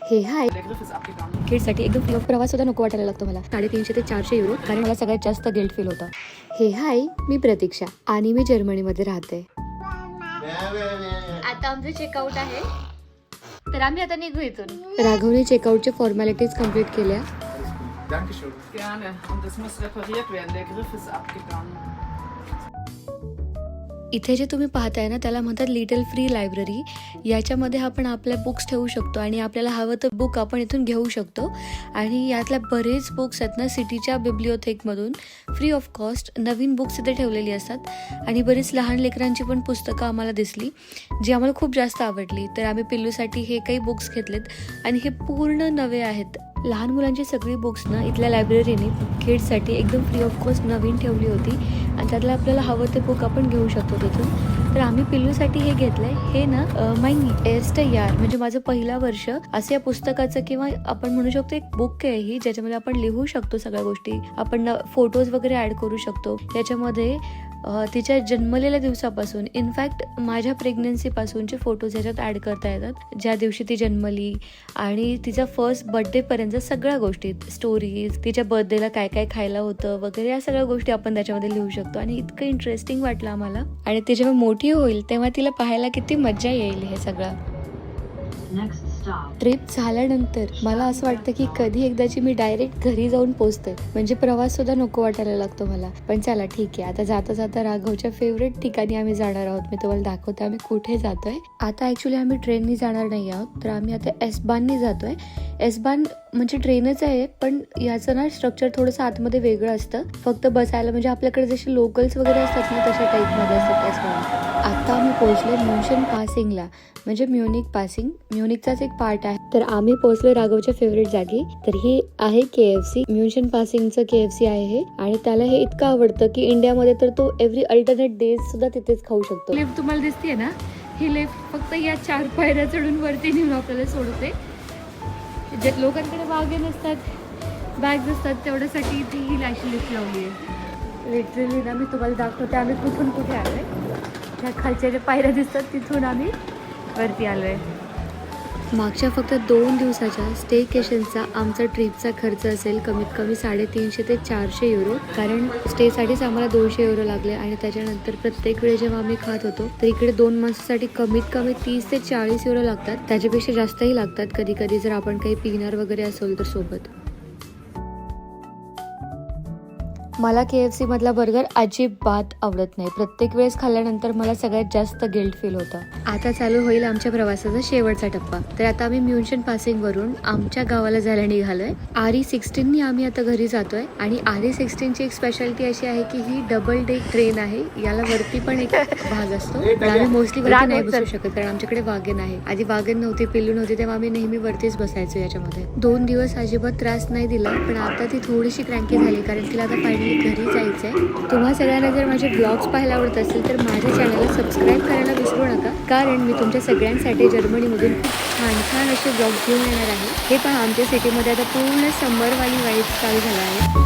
हे हाय किडसाठी एकदम free of प्रवास सुद्धा नको वाटायला लागतो मला. 350 ते 400 युरो, कारण मला सगळ्यात जास्त गिल्ट फील होतं. हे हाय, मी प्रतीक्षा आणि मी जर्मनीमध्ये राहते. आता आमचं चेकआउट आहे, तर आम्ही आता निघू इथून. राघवने चेकआउटच्या फॉर्मॅलिटीज कम्प्लीट केल्या. Dankeschön. Gerne. Und das muss repariert werden. Der Griff ist abgegangen. इथे जे तुम्ही पाहताय ना, त्याला म्हणतात लिटल फ्री लायब्ररी. याच्यामध्ये आपण आपल्या बुक्स ठेवू शकतो आणि आपल्याला हवं तर बुक आपण इथून घेऊ शकतो. आणि यातल्या बरेच बुक्स आहेत ना, सिटीच्या बिब्लिओथेकमधून फ्री ऑफ कॉस्ट नवीन बुक्स इथे ठेवलेली असतात. आणि बरीच लहान लेकरांची पण पुस्तकं आम्हाला दिसली, जी आम्हाला खूप जास्त आवडली. तर आम्ही पिल्लूसाठी हे काही बुक्स घेतलेत आणि हे पूर्ण नवे आहेत. लहान मुलांची सगळी बुक्स ना इथल्या लायब्ररीने किड्ससाठी एकदम फ्री ऑफ कॉस्ट नवीन ठेवली होती. आणि त्यातलं आपल्याला हवं ते बुक आपण घेऊ शकतो तिथून. तर आम्ही पिल्लूसाठी हे घेतलंय. हे ना माय एर्स्ट यार, म्हणजे माझं पहिला वर्ष असं या पुस्तकाचं, किंवा आपण म्हणू शकतो एक बुक आहे ही, ज्याच्यामध्ये आपण लिहू शकतो सगळ्या गोष्टी. आपण फोटोज वगैरे ऍड करू शकतो. याच्यामध्ये तिच्या जन्मलेल्या दिवसापासून, इनफॅक्ट माझ्या प्रेग्नन्सीपासूनचे फोटोज ह्याच्यात ॲड करता येतात. ज्या दिवशी ती जन्मली आणि तिचा फर्स्ट बर्थडेपर्यंत सगळ्या गोष्टी, स्टोरीज, तिच्या बर्थडेला काय काय खायला होतं वगैरे, या सगळ्या गोष्टी आपण त्याच्यामध्ये लिहू शकतो. आणि इतकं इंटरेस्टिंग वाटलं आम्हाला. आणि ती जेव्हा मोठी होईल तेव्हा तिला पाहायला किती मजा येईल हे सगळं. ट्रिप झाल्यानंतर मला असं वाटतं की कधी एकदाची मी डायरेक्ट घरी जाऊन पोहोचते, म्हणजे प्रवास सुद्धा नको वाटायला लागतो मला. पण चला ठीक आहे, आता जाता जाता राघवच्या फेवरेट ठिकाणी आम्ही जाणार आहोत. मी तुम्हाला दाखवते आम्ही कुठे जातोय. आता ऍक्च्युली आम्ही ट्रेननी जाणार नाही आहोत, तर आम्ही आता एस-बाननी जातोय. एस-बान म्हणजे ट्रेनच आहे, पण याचं ना स्ट्रक्चर थोडंसं आतमध्ये वेगळं असतं. फक्त बसायला, म्हणजे आपल्याकडे जसे लोकल्स वगैरे असतात ना, तशा टाईपमध्ये असतात एस-बान. आता आम्ही पोहोचलो म्युन्शन पासिंगला, म्हणजे म्युनिक पासिंग, म्युनिकचाच एक पार्ट आहे. तर आम्ही पोहोचलो राघवच्या फेवरेट जागी. तर ही आहे KFC, म्युन्शन पासिंगचं KFC आहे हे. आणि त्याला हे इतकं आवडतं की इंडियामध्ये तर तो एव्हरी अल्टरनेट डेज सुद्धा तिथेच खाऊ शकतो. लिफ्ट तुम्हाला दिसतीये ना, ही लिफ्ट फक्त या 4 पायऱ्या चढून वरती नेऊन आपल्याला सोडते. जे लोकांकडे वागे नसतात, बॅग्स असतात, तेवढ्यासाठी ती ही अशी लिफ्ट लावली आहे. लिटरली ना मी तुम्हाला दाखवते आम्ही कुठून कुठे आलोय. त्या खालच्या ज्या पायऱ्या दिसतात तिथून आम्ही वरती आलोय. मागच्या फक्त 2 दिवसाच्या स्टेकेशनचा आमचा ट्रिपचा खर्च असेल कमीत कमी 350 ते 400 युरो, कारण स्टेसाठीच आम्हाला 200 युरो लागले. आणि त्याच्यानंतर प्रत्येक वेळी जेव्हा आम्ही खात होतो तर इकडे 2 माणसासाठी कमीत कमी 30 ते 40 युरो लागतात. त्याच्यापेक्षा जास्तही लागतात कधी कधी, जर आपण काही पिणार वगैरे असेल तर सोबत. मला KFC मधला बर्गर अजिबात आवडत नाही. प्रत्येक वेळेस खाल्ल्यानंतर मला सगळ्यात जास्त गिल्ट फील होतं. आता चालू होईल आमच्या प्रवासाचा शेवटचा टप्पा. तर आता आम्ही म्युन्शन पासिंग वरून आमच्या गावाला जायला निघालोय. RE16नी आम्ही आता घरी जातोय. आणि RE16ची एक स्पेशालिटी अशी आहे की ही डबल डेक ट्रेन आहे. याला वरती पण एक भाग असतो, पण आम्ही मोस्टली वरती नाही बसू शकत, कारण आमच्याकडे वागन आहे. आधी वागन नव्हती, पिल्लू नव्हती, तेव्हा आम्ही नेहमी वरतीच बसायचो याच्यामध्ये. 2 दिवस अजिबात त्रास नाही दिला, पण आता ती थोडीशी क्रँकी झाली, कारण तिला आता फायनली घरी जायचंय. तुम्हा सगळ्यांना जर माझे ब्लॉग्स पाहायला आवडत असेल तर माझ्या चॅनलला सबस्क्राईब करायला विसरू नका, कारण मी तुमच्या सगळ्यांसाठी जर्मनीमधून छान छान असे ब्लॉग्स घेऊन येणार आहे. हे पहा, आमच्या सिटीमध्ये आता पूर्ण समरवाली वाईब चालू झाला आहे.